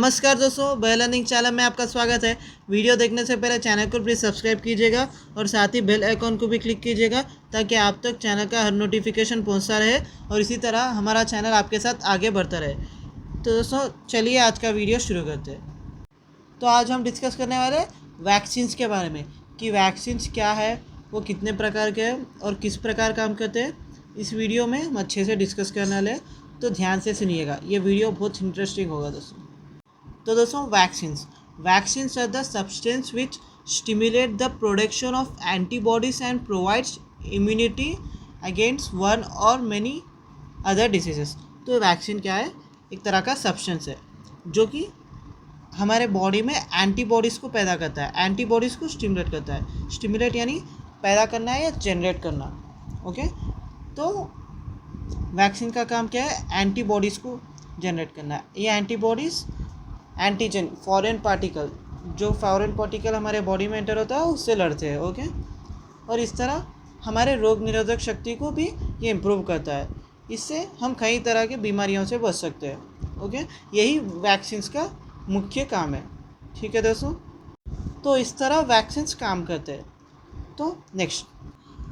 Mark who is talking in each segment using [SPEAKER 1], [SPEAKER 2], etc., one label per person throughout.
[SPEAKER 1] नमस्कार दोस्तों, bell earning channel में आपका स्वागत है। वीडियो देखने से पहले चैनल को प्लीज़ सब्सक्राइब कीजिएगा और साथ ही बेल आइकॉन को भी क्लिक कीजिएगा ताकि आप तक चैनल का हर नोटिफिकेशन पहुंचता रहे और इसी तरह हमारा चैनल आपके साथ आगे बढ़ता रहे। तो दोस्तों चलिए आज का वीडियो शुरू करते हैं। तो आज हम डिस्कस करने वाले वैक्सीन्स के बारे में कि वैक्सीन्स क्या है, वो कितने प्रकार के हैं और किस प्रकार काम करते हैं। इस वीडियो में हम अच्छे से डिस्कस करने वाले हैं, तो ध्यान से सुनिएगा। ये वीडियो बहुत इंटरेस्टिंग होगा दोस्तों। तो दोस्तों vaccines are the substance which stimulate the production of antibodies and provides immunity against one or many other diseases. तो वैक्सीन क्या है? एक तरह का सब्सटेंस है जो कि हमारे बॉडी में एंटीबॉडीज़ को पैदा करता है, एंटीबॉडीज़ को स्टिमुलेट करता है। स्टिमुलेट यानी पैदा करना है या जनरेट करना। ओके, तो वैक्सीन का काम क्या है? एंटीबॉडीज़ को जनरेट करना है। ये एंटीबॉडीज़ एंटीजन फॉरेन पार्टिकल, जो फॉरेन पार्टिकल हमारे बॉडी में एंटर होता है उससे लड़ते हैं। ओके, और इस तरह हमारे रोग निरोधक शक्ति को भी ये इम्प्रूव करता है। इससे हम कई तरह की बीमारियों से बच सकते हैं। ओके, यही वैक्सीन्स का मुख्य काम है। ठीक है दोस्तों, तो इस तरह वैक्सीन्स काम करते हैं। तो next,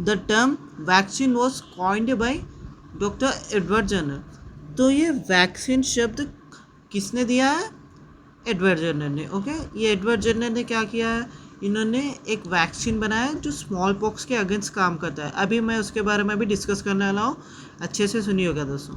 [SPEAKER 1] the term vaccine was coined by doctor Edward Jenner. तो ये वैक्सीन शब्द किसने दिया है? एडवर्ड जर्नर ने। ओके, ये एडवर्ड जर्नर ने क्या किया है? इन्होंने एक वैक्सीन बनाया जो स्मॉल पॉक्स के अगेंस्ट काम करता है। अभी मैं उसके बारे में भी डिस्कस करने वाला हूँ, अच्छे से सुनिएगा दोस्तों।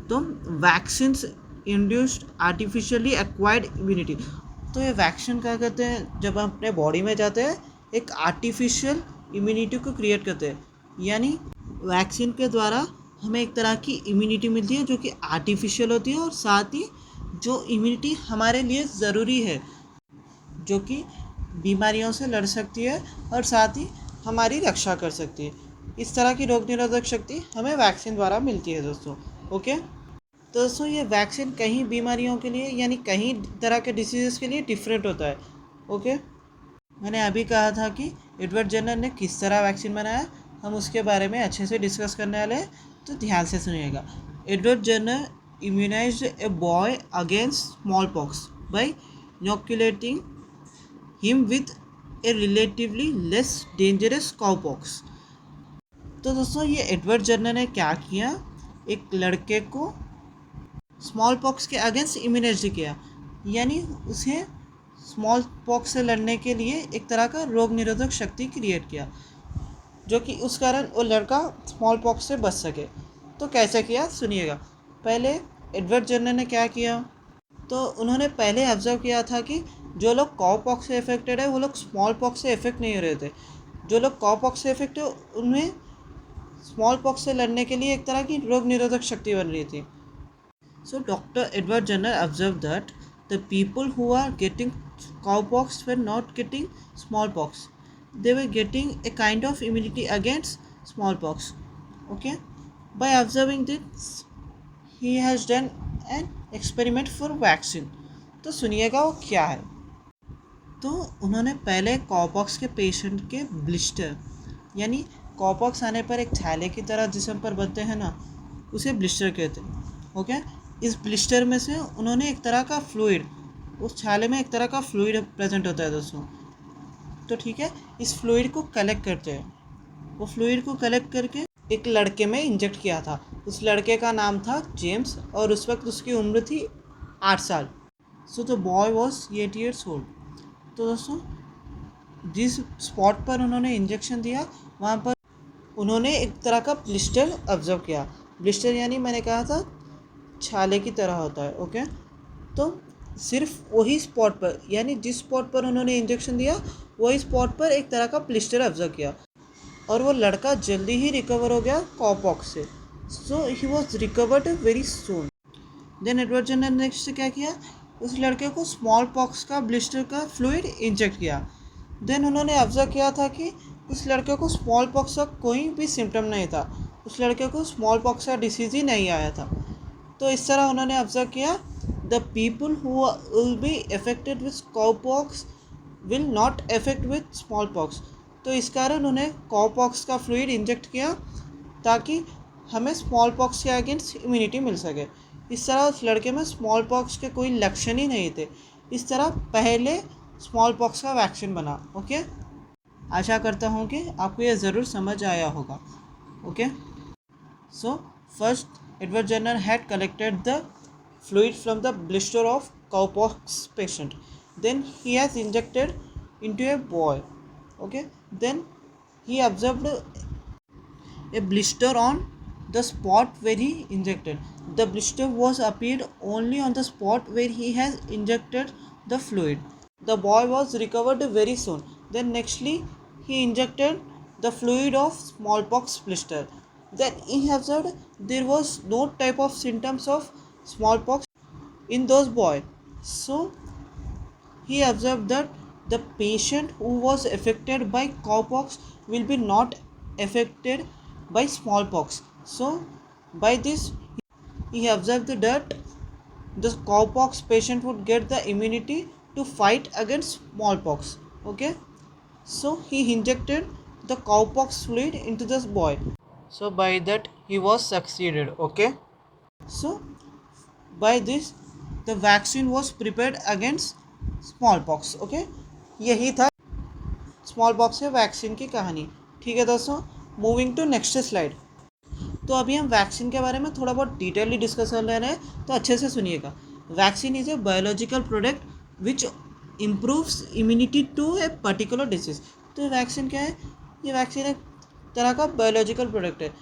[SPEAKER 1] तो vaccines induced artificially acquired immunity. तो ये वैक्सीन क्या करते हैं? जब हम अपने बॉडी में जाते हैं एक आर्टिफिशियल इम्यूनिटी को क्रिएट करते हैं, यानी वैक्सीन के द्वारा हमें एक तरह की इम्यूनिटी मिलती है जो कि आर्टिफिशियल होती है और साथ ही जो इम्यूनिटी हमारे लिए ज़रूरी है, जो कि बीमारियों से लड़ सकती है और साथ ही हमारी रक्षा कर सकती है। इस तरह की रोग निरोधक शक्ति हमें वैक्सीन द्वारा मिलती है दोस्तों। ओके, तो दोस्तों ये वैक्सीन कई बीमारियों के लिए यानी कई तरह के डिसीज़ के लिए डिफरेंट होता है। ओके, मैंने अभी कहा था कि एडवर्ड जर्नर ने किस तरह वैक्सीन बनाया, हम उसके बारे में अच्छे से डिस्कस करने वाले हैं, तो ध्यान से सुनिएगा। Edward Jenner immunized a boy against smallpox by inoculating him with a relatively less dangerous cowpox। तो दोस्तों ये एडवर्ड जर्नर ने क्या किया? एक लड़के को स्मॉल पॉक्स के अगेंस्ट इम्यूनाइज किया, यानी उसे स्मॉल पॉक्स से लड़ने के लिए एक तरह का रोग निरोधक शक्ति क्रिएट किया, जो कि उस कारण वो लड़का स्मॉल पॉक्स से बच सके। तो कैसे किया सुनिएगा। पहले एडवर्ड जर्नर ने क्या किया? तो उन्होंने पहले ऑब्जर्व किया था कि जो लोग कॉ पॉक्स से इफेक्टेड है वो लोग स्मॉल पॉक्स से इफेक्ट नहीं हो रहे थे। जो लोग कॉ पॉक्स से इफेक्ट है उनमें स्मॉल पॉक्स से लड़ने के लिए एक तरह की रोग निरोधक शक्ति बन रही थी। So doctor Edward Jenner observe that the people who are getting cow pox were not getting small pox, they were getting a kind of immunity against smallpox. Okay, by observing this he has done an experiment for vaccine। तो सुनिएगा वो क्या है। तो उन्होंने पहले कॉपॉक्स के patient के ब्लिस्टर, यानी कॉपॉक्स आने पर एक छाले की तरह जिस्म पर बनते हैं ना, उसे ब्लिस्टर कहते हैं। ओके, इस ब्लिस्टर में से उन्होंने एक तरह का फ्लूइड, उस छाले में एक तरह का फ्लूइड प्रेजेंट होता है दोस्तों। तो ठीक है, इस फ्लूइड को कलेक्ट करते हैं। वो फ्लूइड को कलेक्ट करके एक लड़के में इंजेक्ट किया था। उस लड़के का नाम था जेम्स और उस वक्त उसकी उम्र थी 8 साल। So the boy was 8 years old। तो दोस्तों जिस स्पॉट पर उन्होंने इंजेक्शन दिया वहाँ पर उन्होंने एक तरह का ब्लिस्टर ऑब्जर्व किया। ब्लिस्टर यानी मैंने कहा था छाले की तरह होता है। ओके, तो सिर्फ वही स्पॉट पर, यानी जिस स्पॉट पर उन्होंने इंजेक्शन दिया वही स्पॉट पर एक तरह का ब्लिस्टर ऑब्जर्व किया और वो लड़का जल्दी ही रिकवर हो गया कॉपॉक्स से। So he was recovered very soon. Then Edward Jenner ने नेक्स्ट क्या किया? उस लड़के को स्मॉल पॉक्स का ब्लिस्टर का फ्लूइड इंजेक्ट किया। देन उन्होंने ऑब्जर्व किया था कि उस लड़के को स्मॉल पॉक्स का कोई भी सिम्टम नहीं था, उस लड़के को स्मॉल पॉक्स का डिसीज़ ही नहीं आया था। तो इस तरह उन्होंने ऑब्जर्व किया the people who will be affected with कॉपॉक्स will not affect with small pox. तो इस कारण उन्हें कॉपॉक्स का फ्लूइड इंजेक्ट किया ताकि हमें स्मॉल पॉक्स के अगेंस्ट इम्यूनिटी मिल सके। इस तरह उस लड़के में स्मॉल पॉक्स के कोई लक्षण ही नहीं थे। इस तरह पहले स्मॉल पॉक्स का वैक्सीन बना। ओके, आशा करता हूँ कि आपको यह ज़रूर समझ आया होगा। Okay, so first Edward Jenner had collected the fluid from the blister of cowpox patient. Then he has injected into a boy. Okay, then he observed a blister on the spot where he injected. The blister was appeared only on the spot where he has injected the fluid. The boy was recovered very soon. Then nextly he injected the fluid of smallpox blister. Then he observed there was no type of symptoms of smallpox in those boys. So he observed that the patient who was affected by cowpox will be not affected by smallpox. So by this he observed that the cowpox patient would get the immunity to fight against smallpox. Okay, so he injected the cowpox fluid into this boy. So by that he was succeeded. Okay, so by this the vaccine was prepared against small okay, यही था small pox के vaccine की कहानी। ठीक है दोस्तों, moving to next slide. तो अभी हम वैक्सीन के बारे में थोड़ा बहुत डिटेलली डिस्कस कर ले रहे हैं, तो अच्छे से सुनिएगा। Vaccine is a biological product which improves immunity to a particular disease. तो वैक्सीन क्या है? ये वैक्सीन एक तरह का बायोलॉजिकल प्रोडक्ट है,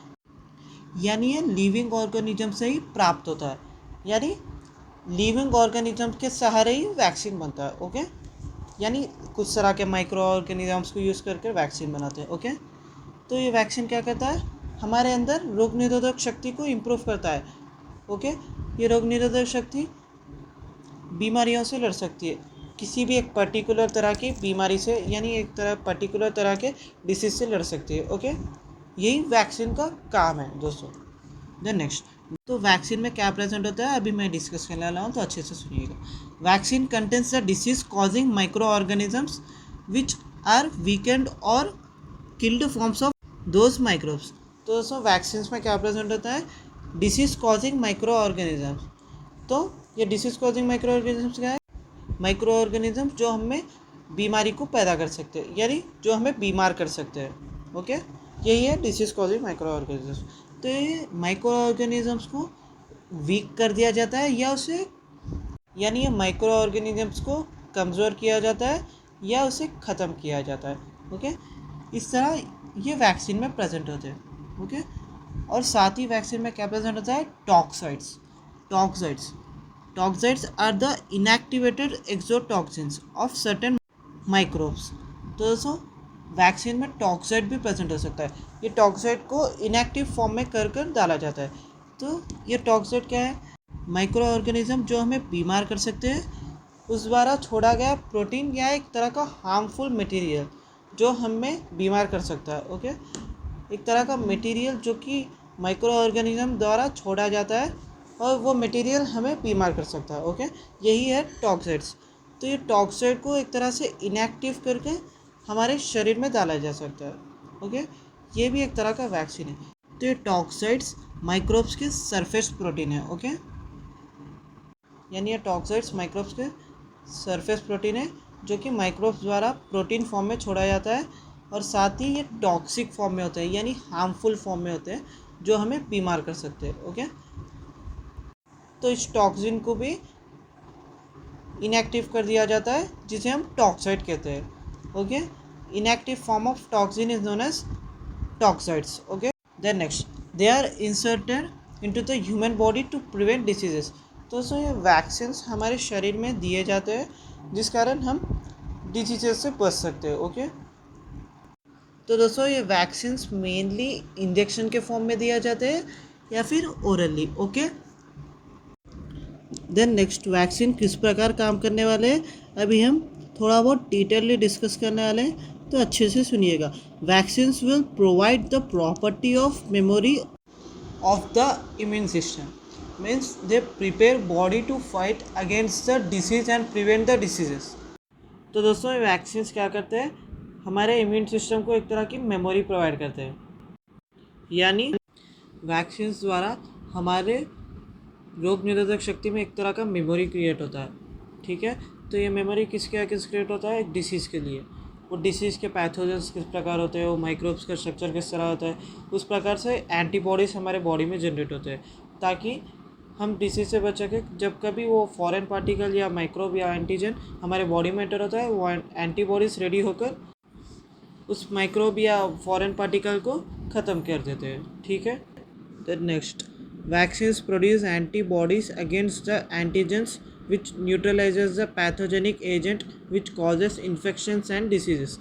[SPEAKER 1] यानी ये लिविंग ऑर्गेनिज्म से ही प्राप्त होता है, यानी लिविंग ऑर्गेनिज्म के सहारे ही वैक्सीन बनता है। ओके, यानी कुछ तरह के माइक्रो ऑर्गेनिजम्स को यूज़ करके वैक्सीन बनाते हैं। ओके, तो ये वैक्सीन क्या करता है? हमारे अंदर रोग निरोधक शक्ति को इम्प्रूव करता है। ओके, ये रोग निरोधक शक्ति बीमारियों से लड़ सकती है, किसी भी एक पर्टिकुलर तरह की बीमारी से, यानी एक तरह पर्टिकुलर तरह के डिसीज से लड़ सकती है। ओके, यही वैक्सीन का काम है दोस्तों। देन नेक्स्ट, तो वैक्सीन में क्या प्रेजेंट होता है अभी मैं डिस्कस करने वाला हूँ, तो अच्छे से सुनिएगा। Vaccine contains the disease causing micro organisms which are weakened और killed forms of those microbes. तो दोस्तों वैक्सीन में क्या प्रेजेंट होता है? Disease causing micro organisms. तो ये डिसीज कॉजिंग माइक्रो ऑर्गेनिजम्स क्या है? माइक्रो ऑर्गेनिजम्स जो हमें बीमारी को पैदा कर सकते हैं, यानी जो हमें बीमार कर सकते हैं। ओके, यही है डिसीज कॉजिंग माइक्रो ऑर्गेनिजम्स। तो ये माइक्रो ऑर्गेनिजम्स को वीक कर दिया जाता है, या उसे, यानी ये माइक्रो ऑर्गेनिजम्स को कमज़ोर किया जाता है या उसे ख़त्म किया जाता है। ओके, इस तरह ये वैक्सीन में प्रेजेंट होते हैं। ओके, और साथ ही वैक्सीन में क्या प्रेजेंट होता है? Toxoids. Toxoids are the inactivated exotoxins of certain microbes. तो दोस्तों वैक्सीन में टॉक्साइड भी प्रेजेंट हो सकता है। ये टॉक्साइड को इनएक्टिव फॉर्म में कर दिया जाता है। तो ये टॉक्साइड क्या है? माइक्रो ऑर्गेनिज्म जो हमें बीमार कर सकते हैं, उस द्वारा छोड़ा गया प्रोटीन या एक तरह का हार्मफुल मटेरियल जो हमें बीमार कर सकता है। ओके, एक तरह का मटेरियल जो कि माइक्रो ऑर्गेनिज्म द्वारा छोड़ा जाता है और वो मटेरियल हमें बीमार कर सकता है। ओके, यही है टॉक्साइड्स। तो ये टॉक्साइड को एक तरह से इनएक्टिव करके हमारे शरीर में डाला जा सकता है। ओके, ये भी एक तरह का वैक्सीन है। तो ये टॉक्साइड्स माइक्रोब्स के सरफेस प्रोटीन है। ओके, यानी ये टॉक्साइड्स माइक्रोब्स के सरफेस प्रोटीन है जो कि माइक्रोब्स द्वारा प्रोटीन फॉर्म में छोड़ा जाता है, और साथ ही ये टॉक्सिक फॉर्म में होते हैं, यानी हार्मफुल फॉर्म में होते हैं जो हमें बीमार कर सकते हैं। ओके, तो इस टॉक्सिन को भी इनएक्टिव कर दिया जाता है, जिसे हम टॉक्साइड कहते हैं। Okay, inactive form of toxin is known as toxoids. Okay, then next, they are inserted into the human body to prevent diseases. तो दोस्तों ये वैक्सीन्स हमारे शरीर में दिए जाते हैं जिस कारण हम डिजीजेस से बच सकते हैं। ओके, तो दोस्तों ये वैक्सीन्स मेनली इंजेक्शन के फॉर्म में दिया जाते हैं या फिर orally. Okay, then next, vaccine किस प्रकार काम करने वाले हैं अभी हम थोड़ा बहुत डिटेलली डिस्कस करने वाले हैं, तो अच्छे से सुनिएगा। Vaccines will provide the property of memory of the immune system, means they prepare body to fight against the disease and prevent the diseases. तो दोस्तों ये वैक्सीन्स क्या करते हैं? हमारे इम्यून सिस्टम को एक तरह की मेमोरी प्रोवाइड करते हैं, यानी वैक्सीन्स द्वारा हमारे रोग निरोधक शक्ति में एक तरह का मेमोरी क्रिएट होता है, ठीक है। तो ये मेमोरी किसके अगेंस्ट क्रिएट होता है? एक डिसीज़ के लिए। वो डिसीज़ के पैथोजेंस किस प्रकार होते हैं, वो माइक्रोब्स का स्ट्रक्चर किस तरह होता है, उस प्रकार से एंटीबॉडीज़ हमारे बॉडी में जनरेट होते हैं, ताकि हम डिसीज से बच सके। जब कभी वो फॉरेन पार्टिकल या माइक्रोब या एंटीजन हमारे बॉडी में एंटर होता है, वो एंटीबॉडीज़ रेडी होकर उस माइक्रोब या फॉरेन पार्टिकल को ख़त्म कर देते हैं, ठीक है। The next, vaccines produce antibodies against the antigens which neutralizes the pathogenic agent which causes infections and diseases।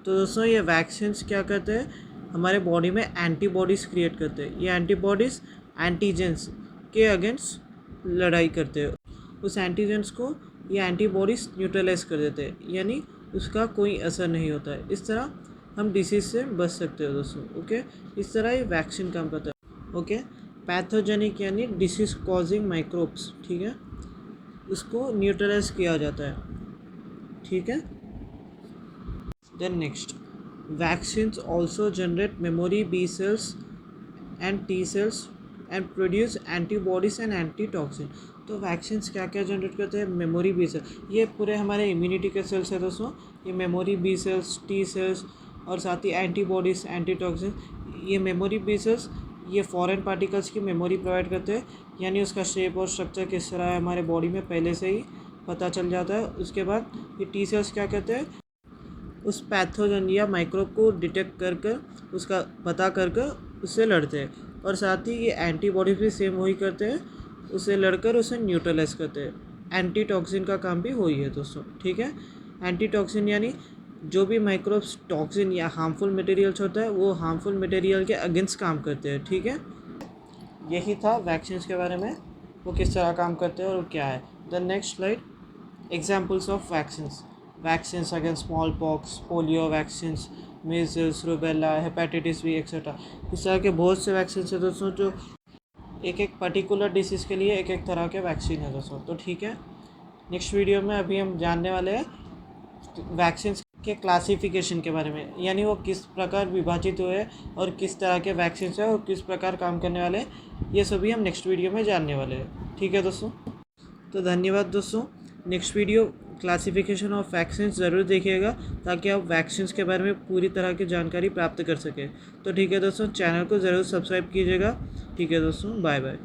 [SPEAKER 1] तो दोस्तों ये वैक्सीन्स क्या करते हैं? हमारे बॉडी में एंटीबॉडीज़ क्रिएट करते हैं। ये एंटीबॉडीज़ एंटीजेंस के अगेंस्ट लड़ाई करते हैं। उस एंटीजेंस को ये एंटीबॉडीज़ न्यूट्रलाइज कर देते हैं, यानी उसका कोई असर नहीं होता है। इस तरह हम डिसीज़ से बच सकते हो दोस्तों, ओके। इस तरह ये वैक्सीन काम करता है, ओके। पैथोजेनिक यानी डिसीज़ कॉजिंग माइक्रोब्स, ठीक है, उसको न्यूट्रलाइज किया जाता है, ठीक है। Then next, vaccines also generate memory B cells and T cells and produce antibodies and antitoxin. तो वैक्सीन्स क्या क्या जनरेट करते हैं? मेमोरी बी सेल, ये पूरे हमारे इम्यूनिटी के सेल्स है दोस्तों। ये memory B cells, T cells और साथ ही एंटीबॉडीज, एंटीटॉक्सिन। ये मेमोरी बी सेल्स ये फॉरेन पार्टिकल्स की मेमोरी प्रोवाइड करते हैं, यानी उसका शेप और स्ट्रक्चर किस तरह है हमारे बॉडी में पहले से ही पता चल जाता है। उसके बाद ये टी सेल्स क्या कहते हैं? उस पैथोजन या माइक्रोब को डिटेक्ट कर कर उसका पता कर कर उससे लड़ते हैं, और साथ ही ये एंटीबॉडी भी सेम वही करते हैं, उससे लड़कर उसे न्यूट्रलाइज करते हैं। एंटीटॉक्सिन का काम भी वही है दोस्तों, ठीक है। एंटीटॉक्सिन यानी जो भी माइक्रोब्स टॉक्सिन या हार्मफुल मटेरियल्स होता है, वो हार्मफुल मटेरियल के अगेंस्ट काम करते हैं, ठीक है। यही था वैक्सीन्स के बारे में, वो किस तरह काम करते हैं और क्या है। The next slide, examples of vaccines. Vaccines against small pox, polio vaccines, measles, rubella, hepatitis B etcetera. इस तरह के बहुत से वैक्सीन्स है दोस्तों, जो एक एक पर्टिकुलर डिसीज़ के लिए एक एक तरह के वैक्सीन है दोस्तों, तो ठीक है। नेक्स्ट वीडियो में अभी हम जानने वाले हैं वैक्सीन्स के क्लासिफिकेशन के बारे में, यानी वो किस प्रकार विभाजित हुए और किस तरह के वैक्सीन्स हैं और किस प्रकार काम करने वाले हैं, ये सभी हम नेक्स्ट वीडियो में जानने वाले हैं, ठीक है दोस्तों। तो धन्यवाद दोस्तों। Next video classification of vaccines ज़रूर देखिएगा, ताकि आप वैक्सीन्स के बारे में पूरी तरह की जानकारी प्राप्त कर सकें। तो ठीक है दोस्तों, चैनल को ज़रूर सब्सक्राइब कीजिएगा। ठीक है दोस्तों, बाय बाय।